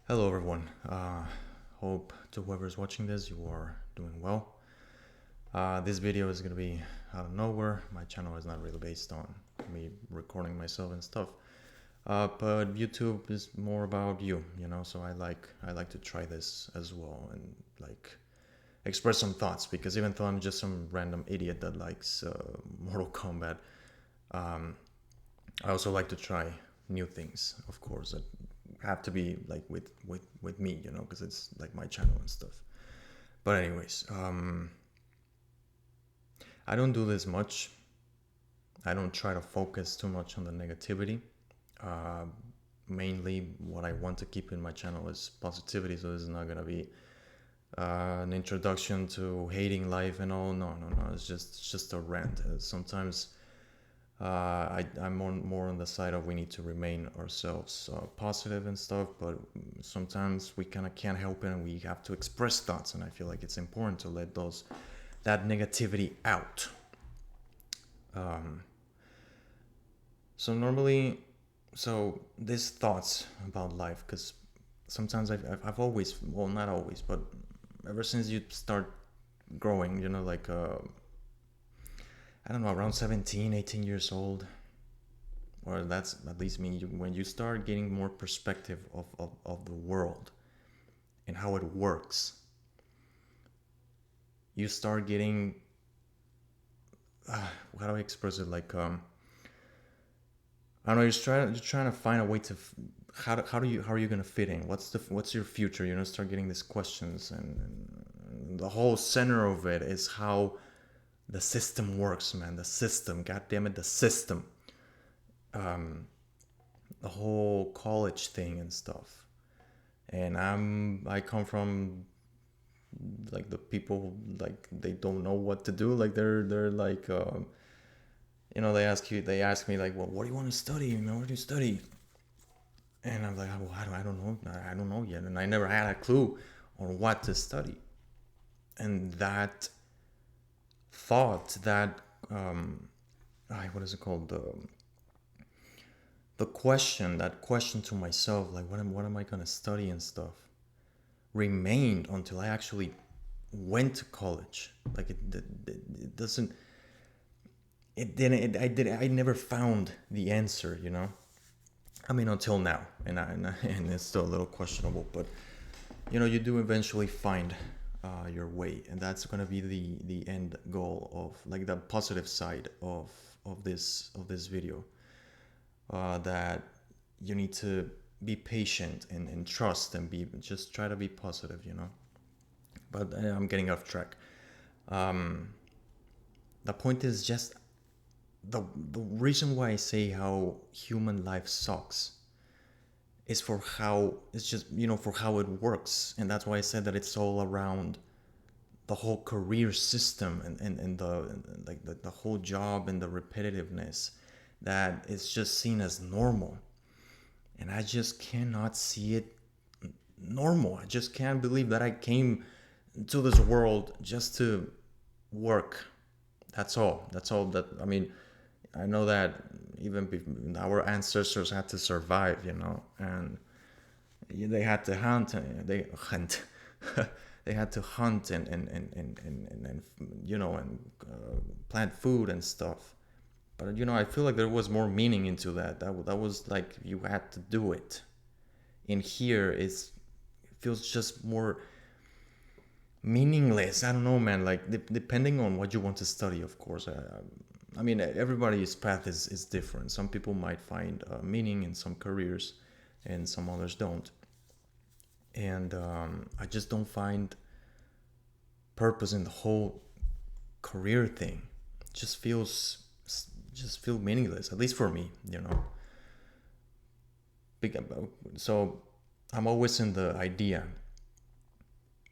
Hello, everyone. Hope to whoever's watching this, you are doing well. This video is gonna be out of nowhere. My channel is not really based on me recording myself and stuff, but YouTube is more about you. So I like to try this as well and like express some thoughts because even though I'm just some random idiot that likes Mortal Kombat, I also like to try new things, of course, that have to be like with me, because it's like my channel and stuff. But anyways, I don't do this much. I don't try to focus too much on the negativity. Uh, Mainly, what I want to keep in my channel is positivity. So this is not gonna be an introduction to hating life and all. No, no, no. It's just a rant. Sometimes I'm more on the side of we need to remain ourselves positive and stuff, but sometimes we kind of can't help it and we have to express thoughts, and I feel like it's important to let that negativity out. So normally, so these thoughts about life, because sometimes I've always, well, not always, but ever since you start growing, like I don't know, around 17, 18 years old, or that's at least me, when you start getting more perspective of the world and how it works, you start getting, how do I express it, like I don't know, you're trying to find a way to how are you going to fit in, what's your future, start getting these questions, and the whole center of it is how the system works, man. The system, god damn it, the system. The whole college thing and stuff. And I come from like the people, like they don't know what to do, like they're like they ask me like, well, what do you want to study, what do you study? And I'm like, well, I don't know, I don't know yet, and I never had a clue on what to study. And that thought, that what is it called, that question to myself, like what am I going to study and stuff, remained until I actually went to college. Like it doesn't, it didn't, I never found the answer, I mean, until now, and it's still a little questionable, but you do eventually find your way, and that's gonna be the end goal of, like, the positive side of this video. That you need to be patient and trust and just try to be positive, But I'm getting off track. The point is just the reason why I say how human life sucks is for how it's just, for how it works. And that's why I said that it's all around the whole career system, and the whole job and the repetitiveness, that it's just seen as normal. And I just cannot see it normal. I just can't believe that I came to this world just to work. That's all that, I mean, I know that even our ancestors had to survive, and they had to hunt. They hunt. They had to hunt and plant food and stuff. But I feel like there was more meaning into that. That was like you had to do it. In here, it feels just more meaningless. I don't know, man. Like depending on what you want to study, of course. I mean, everybody's path is different. Some people might find meaning in some careers, and some others don't. And I just don't find purpose in the whole career thing. It just feel meaningless, at least for me. So I'm always in the idea,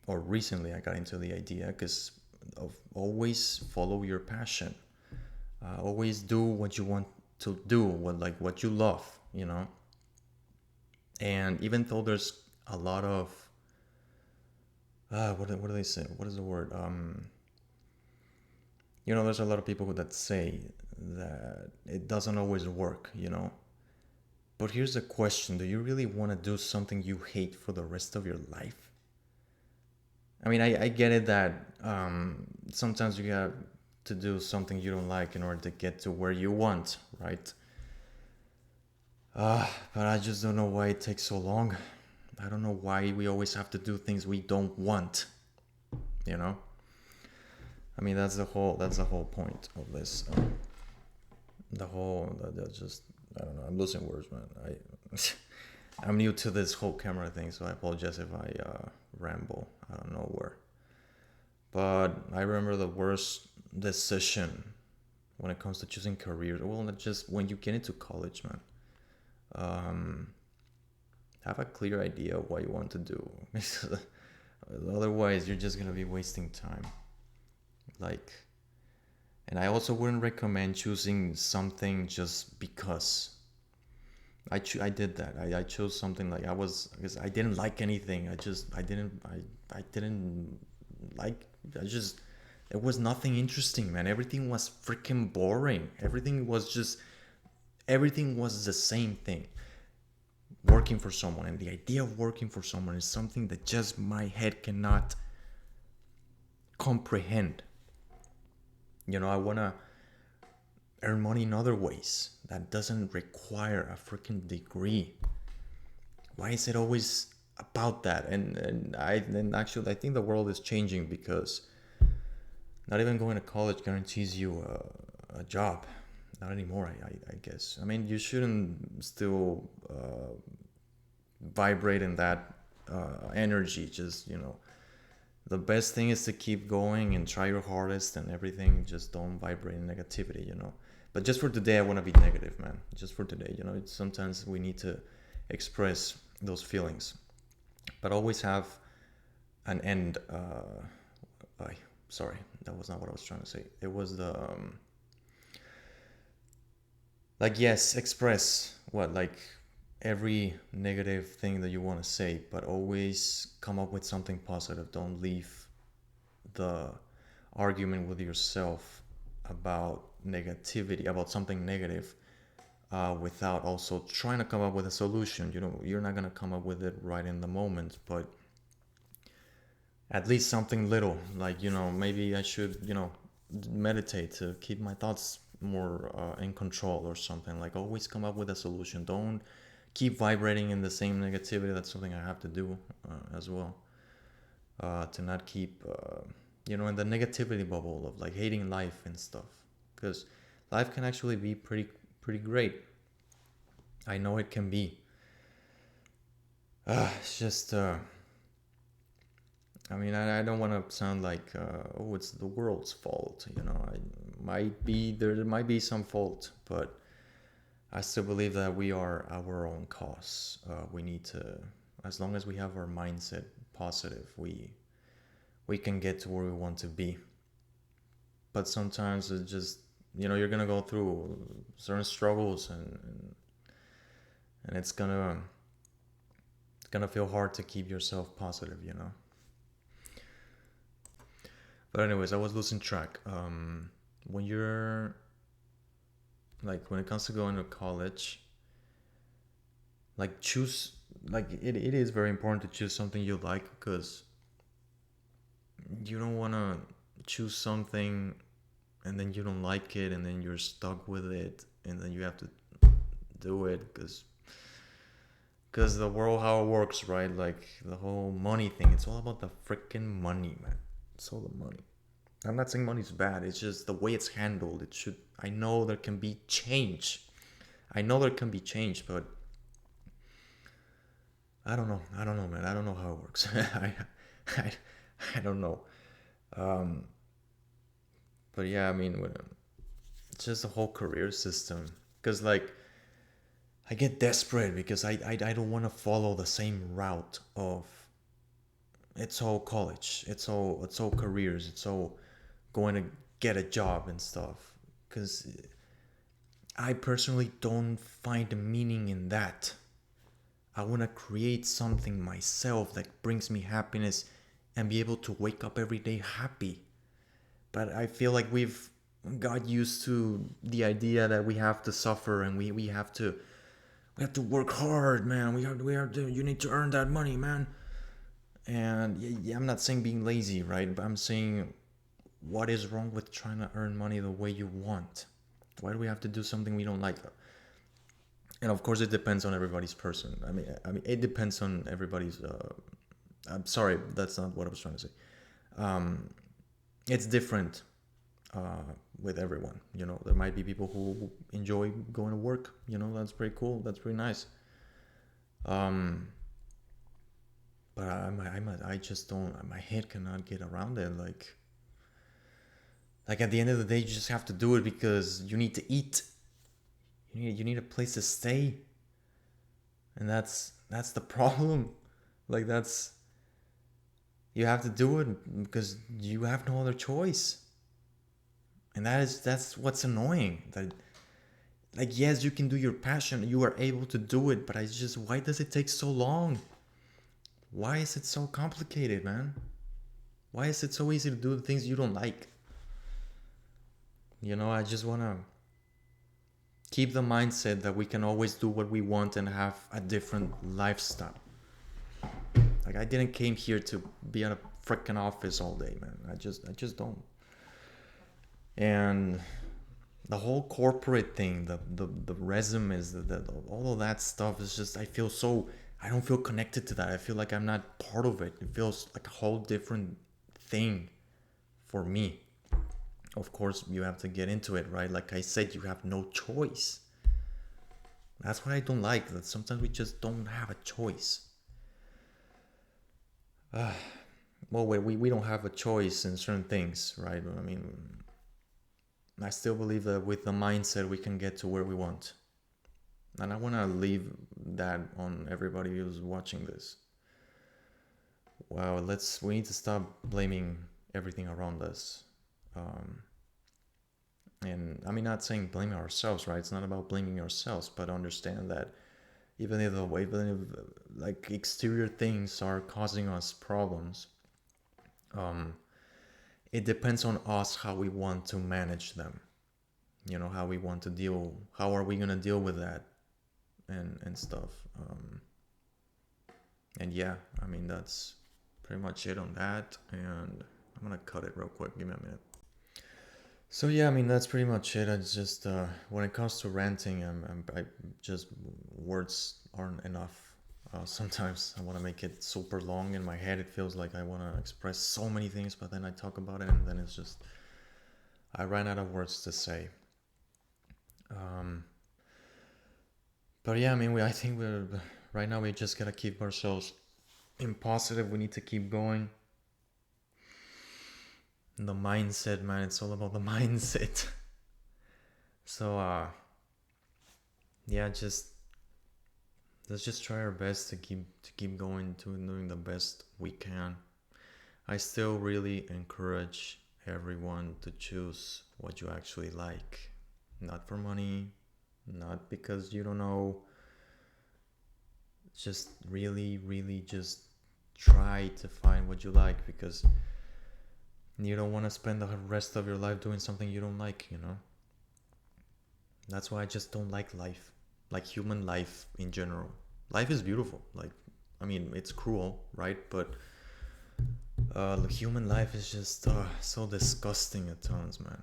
or recently I got into the idea, because of always follow your passion. Always do what you want to do, what you love. And even though there's a lot of what do they say? What is the word? There's a lot of people that say that it doesn't always work. But here's the question: do you really want to do something you hate for the rest of your life? I mean, I get it that sometimes you got to do something you don't like in order to get to where you want, right? But I just don't know why it takes so long. I don't know why we always have to do things we don't want, you know? I mean, that's the whole point of this. That's just, I don't know. I'm losing words, man. I'm new to this whole camera thing, so I apologize if I ramble out of nowhere. But I remember the worst decision when it comes to choosing careers. Well, not just when you get into college, man. Um, have a clear idea of what you want to do. Otherwise, you're just gonna be wasting time. Like, and I also wouldn't recommend choosing something just because. I did that. I chose something like I was because I didn't like anything. I didn't like I just it was nothing interesting, man. Everything was freaking boring. Everything was the same thing. Working for someone, and the idea of working for someone is something that just my head cannot comprehend. I want to earn money in other ways that doesn't require a freaking degree. Why is it always about that? And actually I think the world is changing because not even going to college guarantees you a job. Not anymore, I guess. I mean, you shouldn't still vibrate in that energy. Just, the best thing is to keep going and try your hardest and everything. Just don't vibrate in negativity. But just for today, I want to be negative, man. Just for today, sometimes we need to express those feelings, but always have an end. Sorry, that was not what I was trying to say. It was the like, yes, express like every negative thing that you want to say, but always come up with something positive. Don't leave the argument with yourself about negativity, about something negative, without also trying to come up with a solution. You're not going to come up with it right in the moment, but at least something little, like, maybe I should, meditate to keep my thoughts more in control or something. Like, always come up with a solution. Don't keep vibrating in the same negativity. That's something I have to do as well, to not keep in the negativity bubble of like hating life and stuff, because life can actually be pretty great. I know it can be. It's just I mean, I don't want to sound like it's the world's fault. There might be some fault, but I still believe that we are our own cause. We need to, as long as we have our mindset positive, we can get to where we want to be. But sometimes it's just, you're gonna go through certain struggles, and it's gonna feel hard to keep yourself positive. But anyways, I was losing track. When you're like, when it comes to going to college, like, choose, like, it is very important to choose something you like, because you don't want to choose something and then you don't like it and then you're stuck with it and then you have to do it because the world, how it works, right? Like, the whole money thing, it's all about the freaking money, man. It's all the money. I'm not saying money's bad. It's just the way it's handled. I know there can be change. But I don't know. Man. I don't know how it works. I, I don't know. Um, but yeah, I mean, it's just the whole career system. Because, like, I get desperate because I don't want to follow the same route of it's all college, it's all careers, it's all going to get a job and stuff. Because I personally don't find the meaning in that. I want to create something myself that brings me happiness and be able to wake up every day happy. But I feel like we've got used to the idea that we have to suffer and we have to we have to work hard, man. We have to. You need to earn that money, man. And yeah, I'm not saying being lazy, right? But I'm saying, what is wrong with trying to earn money the way you want? Why do we have to do something we don't like? And of course, it depends on everybody's person. I mean, it depends on everybody's. I'm sorry, that's not what I was trying to say. It's different with everyone. There might be people who enjoy going to work. That's pretty cool. That's pretty nice. Um, but I just don't. My head cannot get around it. Like at the end of the day, you just have to do it because you need to eat. You need a place to stay, and that's the problem. Like you have to do it because you have no other choice, and that's what's annoying. That like yes, you can do your passion, you are able to do it, but I just why does it take so long? Why is it so complicated, man? Why is it so easy to do the things you don't like? I just wanna keep the mindset that we can always do what we want and have a different lifestyle. Like I didn't came here to be in a freaking office all day, man. I just don't. And the whole corporate thing, the resumes, all of that stuff is just I don't feel connected to that. I feel like I'm not part of it. It feels like a whole different thing for me. Of course, you have to get into it, right? Like I said, you have no choice. That's what I don't like. That sometimes we just don't have a choice. Well, we don't have a choice in certain things, right? I mean, I still believe that with the mindset we can get to where we want. And I want to leave that on everybody who's watching this. Wow, we need to stop blaming everything around us. Um, and I mean, not saying blaming ourselves, right? It's not about blaming ourselves, but understand that even if like exterior things are causing us problems, um, it depends on us how we want to manage them. How we want to deal. How are we gonna deal with that, and stuff. And yeah, I mean that's pretty much it on that. And I'm gonna cut it real quick. Give me a minute. So yeah, I mean that's pretty much it. It's just when it comes to ranting, I just words aren't enough. Sometimes I want to make it super long in my head. It feels like I want to express so many things, but then I talk about it, and then it's just I ran out of words to say. Um, but yeah, I mean, I think we're right now. We just gotta keep ourselves in positive. We need to keep going. And the mindset, man. It's all about the mindset. So yeah, just let's just try our best to keep going to doing the best we can. I still really encourage everyone to choose what you actually like, not for money, not because you don't know. Just really, really just try to find what you like because you don't want to spend the rest of your life doing something you don't like. That's why I just don't like life, like human life in general. Life is beautiful. Like, I mean, it's cruel, right? But human life is just so disgusting at times, man.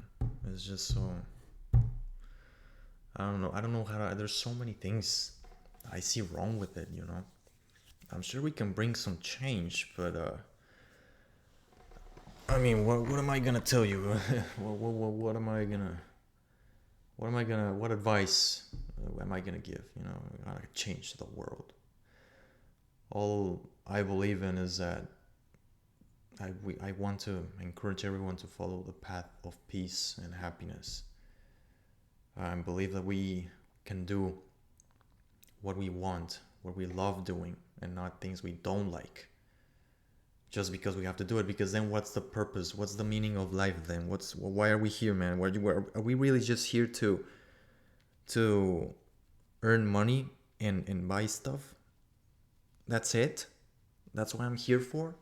It's just so. I don't know. I don't know how to. There's so many things I see wrong with it. I'm sure we can bring some change, but I mean, what am I gonna tell you? What am I gonna? What advice am I gonna give? How to change the world. All I believe in is that I want to encourage everyone to follow the path of peace and happiness. I believe that we can do what we want, what we love doing, and not things we don't like. Just because we have to do it, because then what's the purpose? What's the meaning of life then? Why are we here, man? Are we really just here to earn money and buy stuff? That's it? That's what I'm here for?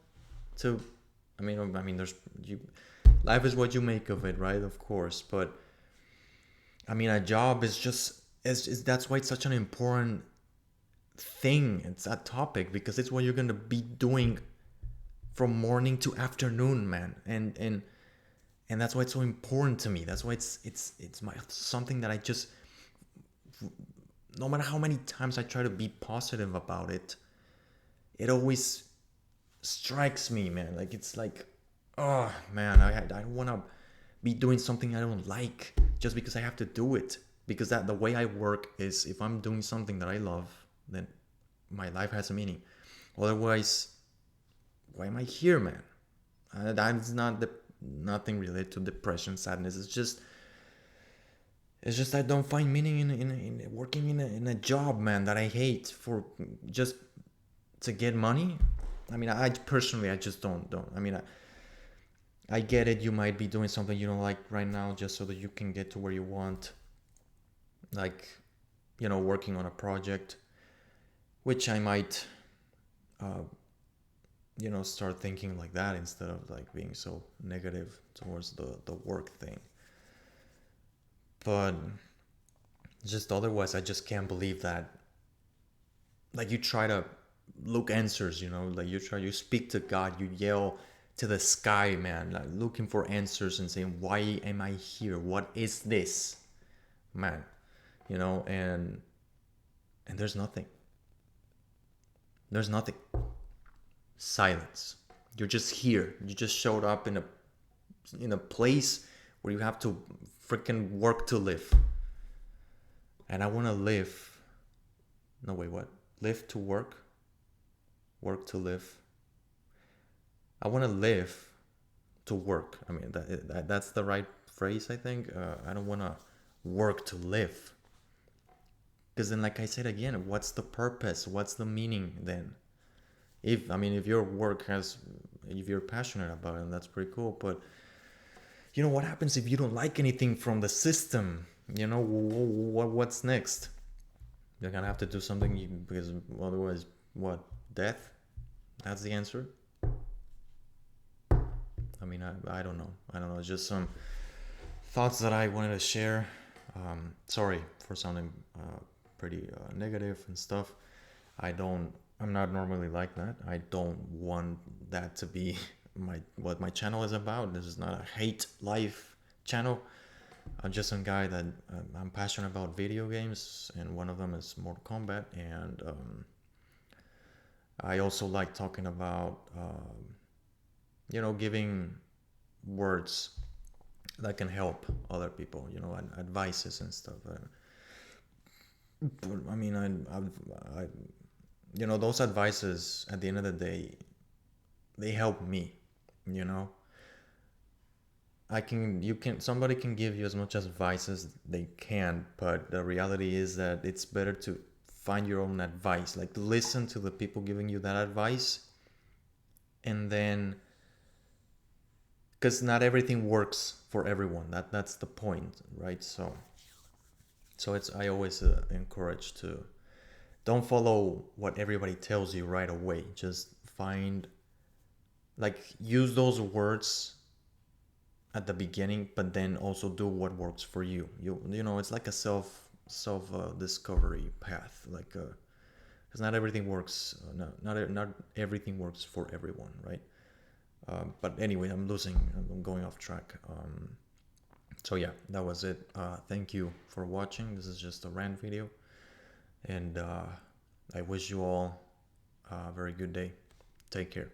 To I mean there's you life is what you make of it, right? Of course, but I mean a job is just is that's why it's such an important thing, it's that topic, because it's what you're gonna be doing from morning to afternoon, man. And that's why it's so important to me. That's why it's my something that I just, no matter how many times I try to be positive about it, it always strikes me, man. Like it's like, oh man, I don't want to be doing something I don't like just because I have to do it. Because that the way I work is, if I'm doing something that I love, then my life has a meaning. Otherwise, why am I here, man? That's not the nothing related to depression, sadness. It's just I don't find meaning in working in a job, man, that I hate for just to get money. I mean, I personally, I just don't. I mean, I get it. You might be doing something you don't like right now just so that you can get to where you want, like, working on a project, which I might, uh, start thinking like that instead of like being so negative towards the work thing. But just otherwise, I just can't believe that. Like, you try to look answers, like you speak to God, you yell to the sky, man, like looking for answers and saying, why am I here? What is this, man? And there's nothing. There's nothing. Silence. You're just here. You just showed up in a place where you have to freaking work to live. And I want to live. No, wait, what? Live to work? Work to live? I want to live to work. I mean, that's the right phrase, I think. I don't want to work to live. Because then, like I said again, what's the purpose? What's the meaning then? If your work if you're passionate about it, that's pretty cool. But what happens if you don't like anything from the system? What's next? You're gonna have to do something because otherwise, what? Death? That's the answer. I mean, I don't know. I don't know. It's just some thoughts that I wanted to share. Sorry for sounding pretty negative and stuff. I'm not normally like that. I don't want that to be what my channel is about. This is not a hate life channel. I'm just some guy that I'm passionate about video games, and one of them is Mortal Kombat. And I also like talking about, giving words that can help other people, advices and stuff. But I mean, those advices at the end of the day, they help me, you know. Somebody can give you as much advice as they can, but the reality is that it's better to find your own advice, like listen to the people giving you that advice, and then, because not everything works for everyone. That's the point, right? So it's I always encourage to don't follow what everybody tells you right away. Just find, like, use those words at the beginning, but then also do what works for you. It's like a self discovery path, like, because not everything works. Not everything works for everyone, right? But anyway, I'm going off track. So yeah, that was it. Thank you for watching. This is just a rant video, and I wish you all a very good day. Take care.